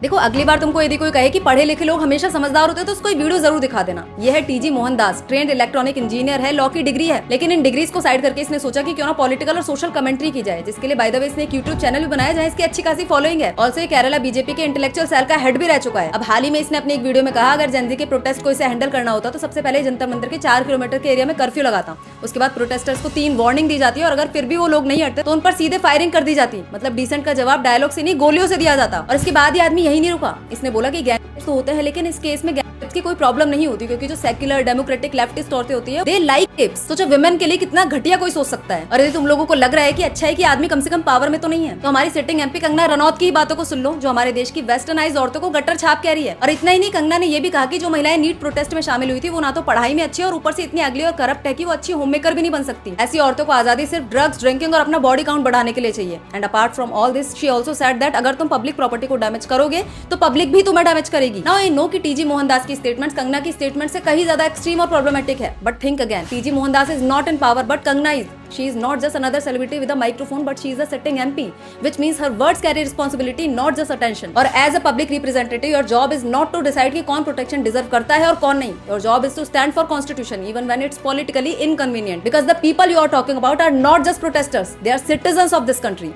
देखो, अगली बार तुमको यदि कोई कहे कि पढ़े लिखे लोग हमेशा समझदार होते हैं तो उसको वीडियो जरूर दिखा देना। यह है TG Mohandas, trend electronic engineer है, लॉ की डिग्री है, लेकिन इन डिग्रीज को साइड करके इसने सोचा कि क्यों ना पॉलिटिकल और सोशल कमेंट्री की जाए, जिसके लिए बाय द वे इसने एक यूट्यूब चैनल भी बनाया जहाँ इसकी अच्छी खासी फॉलोइंग है। ऑल्सो ये केरला बीजेपी के इंटेलेक्चुअल सेल का हेड भी रह चुका है। अब हाल ही में इसने अपनी एक वीडियो में कहा, अगर जनजी के प्रोटेस्ट को इसे हैंडल करना होता तो सबसे पहले जंतर मंतर के 4 किलोमीटर के एरिया में कर्फ्यू लगाता। उसके बाद प्रोटेस्टर्स को 3 वार्निंग दी जाती है और अगर फिर भी वो लोग नहीं हटते तो उन पर सीधे फायरिंग कर दी जाती। मतलब डिसेंट का जवाब डायलॉग से नहीं, गोलियों से दिया जाता। और इसके बाद ये आदमी यही नहीं रुका, इसने बोला कि गैंग तो होते हैं लेकिन इस केस में की कोई प्रॉब्लम नहीं होती, क्योंकि जो सेक्युलर डेमोक्रेटिक लेफ्टिस्ट औरतें होती है दे लाइक टिप्स। सोचो विमेन के लिए कितना घटिया कोई सोच सकता है। और यदि तुम लोगों को लग रहा है कि अच्छा है कि आदमी कम से कम पावर में तो नहीं है, तो हमारी सिटिंग एमपी कंगना रनौत की ही बातों को सुन लो, जो हमारे देश की वेस्टर्नाइज औरतों को गटर छाप कह रही है। और इतना ही नहीं, कंगना ने ये भी कहा कि जो महिलाएं नीट प्रोटेस्ट में शामिल हुई थी वो ना तो पढ़ाई में अच्छी है और ऊपर से इतनी अगली और करप्ट है कि वो अच्छी होम मेकर भी नहीं बन सकती। ऐसी औरतों को आजादी सिर्फ ड्रग्स, ड्रिंकिंग और अपना बॉडी काउंट बढ़ाने के लिए चाहिए। And apart from all this she also said that अगर तुम पब्लिक प्रॉपर्टी को डैमेज करोगे तो पब्लिक भी तुम्हें डैमेज करेगी। नाउ आई नो कि टीजी मोहनदास की स्टेटमेंट्स कंगना की स्टेटमेंट से कहीं ज्यादा एक्सट्रीम और प्रॉब्लमेटिक है, but think again, TG Mohandas is not in power but Kangana is. She is not just another celebrity with a microphone, but she is a sitting MP, which means her words carry responsibility, not just attention. और as a public representative, your job is not to decide कि कौन protection deserve करता है और कौन नहीं. Your job is to stand for constitution, even when it's politically inconvenient. Because the people you are talking about are not just protesters; they are citizens of this country.